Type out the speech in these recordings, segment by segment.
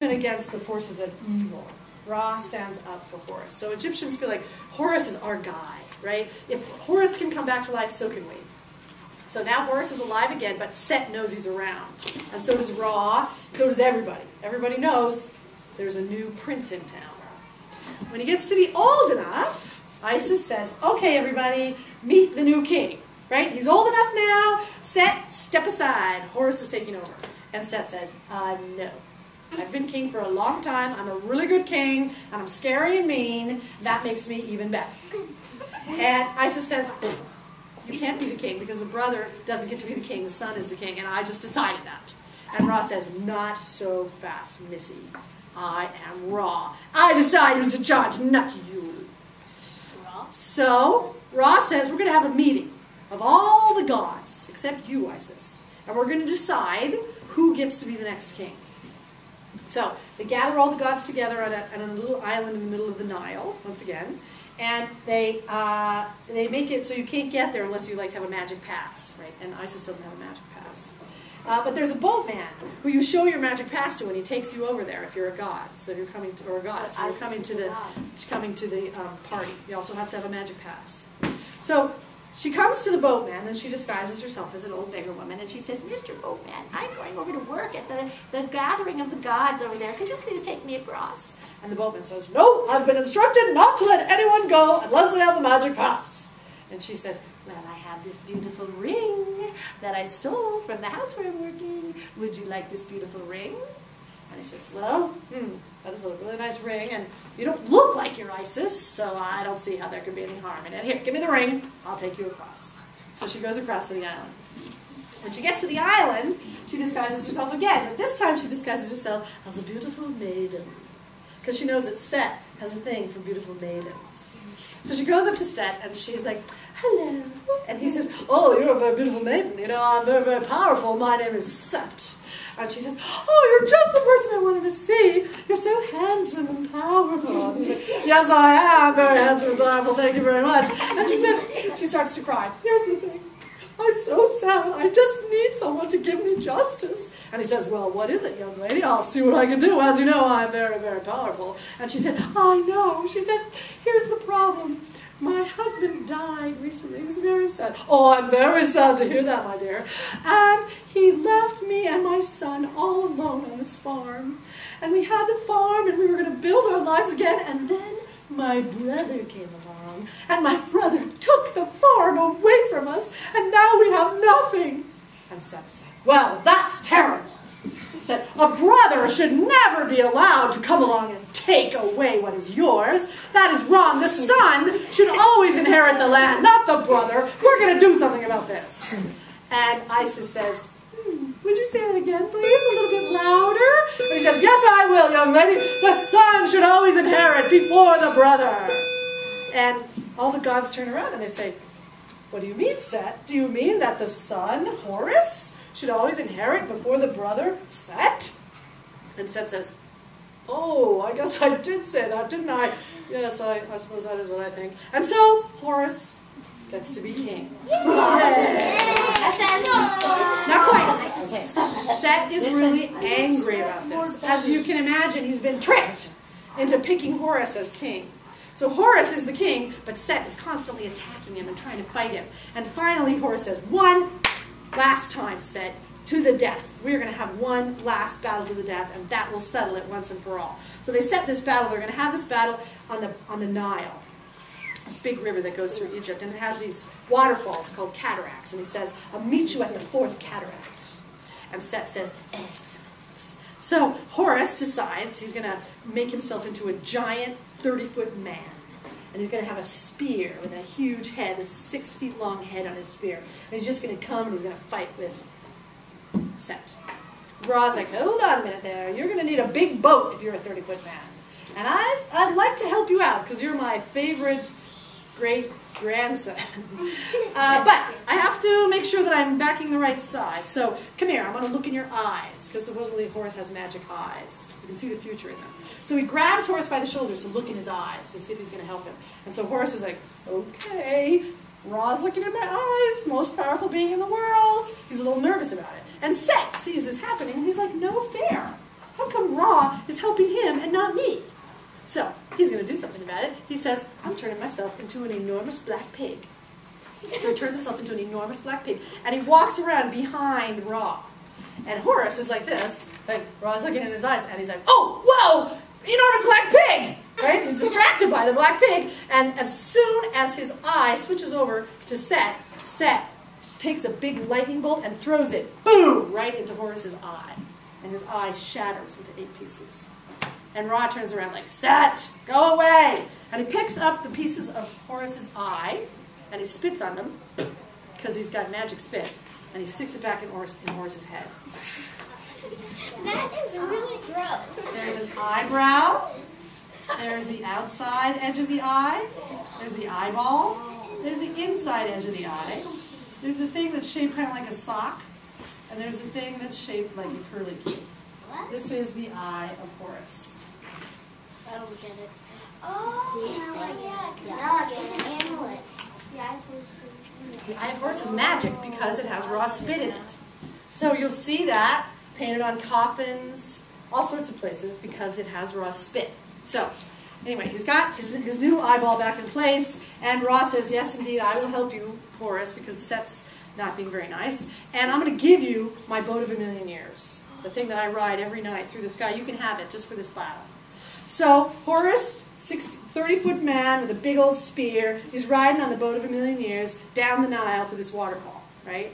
against the forces of evil. Ra stands up for Horus. So Egyptians feel like Horus is our guy, right? If Horus can come back to life, so can we. So now Horus is alive again, but Set knows he's around. And so does Ra, so does everybody. Everybody knows there's a new prince in town. When he gets to be old enough, Isis says, okay, everybody, meet the new king. Right? He's old enough now. Set, step aside. Horus is taking over. And Set says, no. I've been king for a long time. I'm a really good king, and I'm scary and mean. That makes me even better. And Isis says, you can't be the king because the brother doesn't get to be the king. The son is the king, and I just decided that. And Ra says, not so fast, Missy. I am Ra. I decide who's in charge, not you. So Ra says, we're going to have a meeting of all the gods, except you, Isis. And we're going to decide who gets to be the next king. So they gather all the gods together on a little island in the middle of the Nile, once again, and they make it so you can't get there unless you have a magic pass, right? And Isis doesn't have a magic pass. But there's a boatman who you show your magic pass to, and he takes you over there if you're a god. So you're coming to, or a goddess, so you're coming to the party. You also have to have a magic pass. So she comes to the boatman, and she disguises herself as an old beggar woman, and she says, Mr. Boatman, I'm going over to work at the gathering of the gods over there. Could you please take me across? And the boatman says, no, I've been instructed not to let anyone go unless they have the magic pass. And she says, well, I have this beautiful ring that I stole from the house where I'm working. Would you like this beautiful ring? And he says, well, that is a really nice ring, and you don't look like you're Isis, so I don't see how there could be any harm in it. Here, give me the ring. I'll take you across. So she goes across to the island. When she gets to the island, she disguises herself again, but this time she disguises herself as a beautiful maiden, because she knows that Set has a thing for beautiful maidens. So she goes up to Set, and she's like, hello. And he says, oh, you're a very beautiful maiden. You know, I'm very, very powerful. My name is Set. And she says, oh, you're just the person I wanted to see. You're so handsome and powerful. And he's like, yes, I am very handsome and powerful. Thank you very much. And she said, she starts to cry. Here's the thing. I'm so sad. I just need someone to give me justice. And he says, well, what is it, young lady? I'll see what I can do. As you know, I'm very, very powerful. And she said, I know. She said, here's the problem. My husband died recently. He was very sad. Oh, I'm very sad to hear that, my dear. And he left me and my son all alone on this farm. And we had the farm, and we were going to build our lives again. And then my brother came along, and my brother took the farm away from us, and now we have nothing. And Set said, well, that's terrible. He said, a brother should never be allowed to come along and take away what is yours. That is wrong. The son should always inherit the land, not the brother. We're going to do something about this. And Isis says, would you say that again, please? A little bit louder? And he says, yes, I will, young lady. The son should always inherit before the brother. And all the gods turn around and they say, what do you mean, Set? Do you mean that the son, Horus, should always inherit before the brother, Set? And Set says, oh, I guess I did say that, didn't I? Yes, I suppose that is what I think. And so, Horus gets to be king. Not quite. Set is really angry about this. As you can imagine, he's been tricked into picking Horus as king. So Horus is the king, but Set is constantly attacking him and trying to fight him. And finally, Horus says, one last time, Set, to the death. We're going to have one last battle to the death, and that will settle it once and for all. So they set this battle. They're going to have this battle on the Nile, this big river that goes through Egypt, and it has these waterfalls called cataracts. And he says, I'll meet you at the fourth cataract. And Set says, excellent. So Horus decides he's going to make himself into a giant 30-foot man. And he's going to have a spear with a huge head, a 6 feet long head on his spear. And he's just going to come and he's going to fight with Set. Ra's like, hold on a minute there. You're going to need a big boat if you're a 30-foot man. And I'd like to help you out because you're my favorite great-grandson. But I have to make sure that I'm backing the right side. So come here. I want to look in your eyes because supposedly Horus has magic eyes. You can see the future in them. So he grabs Horus by the shoulders to look in his eyes to see if he's going to help him. And so Horus is like, okay, Ra's looking in my eyes, most powerful being in the world. He's a little nervous about it. And Set sees this happening, and he's like, no fair. how come Ra is helping him and not me? So he's going to do something about it. He says, I'm turning myself into an enormous black pig. So he turns himself into an enormous black pig, and he walks around behind Ra. And Horus is like this, like Ra's looking in his eyes, and he's like, oh, whoa, enormous black pig! Right? He's distracted by the black pig, and as soon as his eye switches over to Set, Set takes a big lightning bolt and throws it, boom, right into Horus's eye. And his eye shatters into 8 pieces. And Ra turns around like, Set, go away! And he picks up the pieces of Horus's eye, and he spits on them, because he's got magic spit, and he sticks it back in Horus's head. That is really gross. There's an eyebrow. There's the outside edge of the eye. There's the eyeball. There's the inside edge of the eye. There's the thing that's shaped kind of like a sock. And there's the thing that's shaped like a curly Q. This is the eye of Horus. I don't get it. Oh, yeah. Now I get it. Amulet. The eye of Horus is magic because it has raw spit in it. So you'll see that painted on coffins, all sorts of places, because it has raw spit. So, anyway, he's got his new eyeball back in place, and Ra says, yes, indeed, I will help you, Horus, because Set's not being very nice, and I'm going to give you my boat of 1,000,000 years, the thing that I ride every night through the sky. You can have it just for this battle. So, Horus, 30-foot man with a big old spear, is riding on the boat of 1,000,000 years down the Nile to this waterfall, right?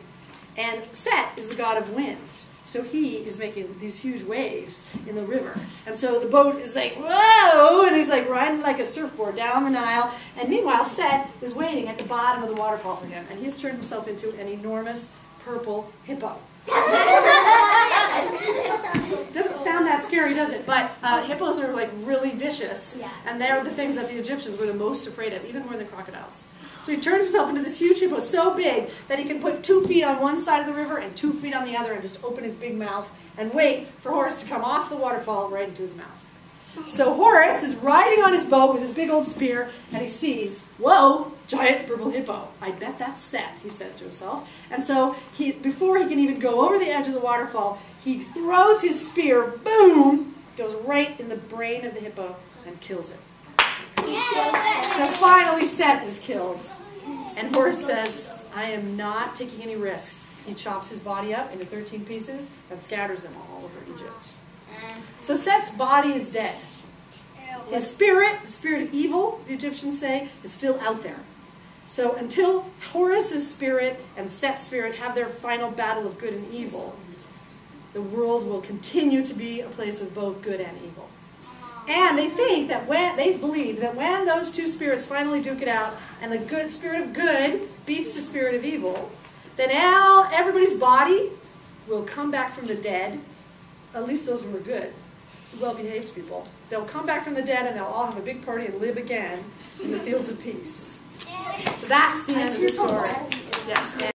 And Set is the god of wind. So he is making these huge waves in the river. And so the boat is like, whoa! And he's like riding like a surfboard down the Nile. And meanwhile, Set is waiting at the bottom of the waterfall for him. And he's turned himself into an enormous purple hippo. Doesn't sound that scary, does it? But hippos are like really vicious. And they're the things that the Egyptians were the most afraid of, even more than crocodiles. So he turns himself into this huge hippo so big that he can put 2 feet on one side of the river and 2 feet on the other and just open his big mouth and wait for Horus to come off the waterfall right into his mouth. So Horus is riding on his boat with his big old spear, and he sees, whoa, giant purple hippo. I bet that's Set, he says to himself. And so before he can even go over the edge of the waterfall, he throws his spear, boom, goes right in the brain of the hippo and kills it. So finally Set is killed. And Horus says, I am not taking any risks. He chops his body up into 13 pieces and scatters them all over Egypt. So Set's body is dead. His spirit, the spirit of evil, the Egyptians say, is still out there. So until Horus's spirit and Set's spirit have their final battle of good and evil, the world will continue to be a place of both good and evil. And they think that they believe that when those 2 spirits finally duke it out, and the good spirit of good beats the spirit of evil, then now everybody's body will come back from the dead. At least those who are good, well-behaved people. They'll come back from the dead, and they'll all have a big party and live again in the fields of peace. That's the end of the story. Yes.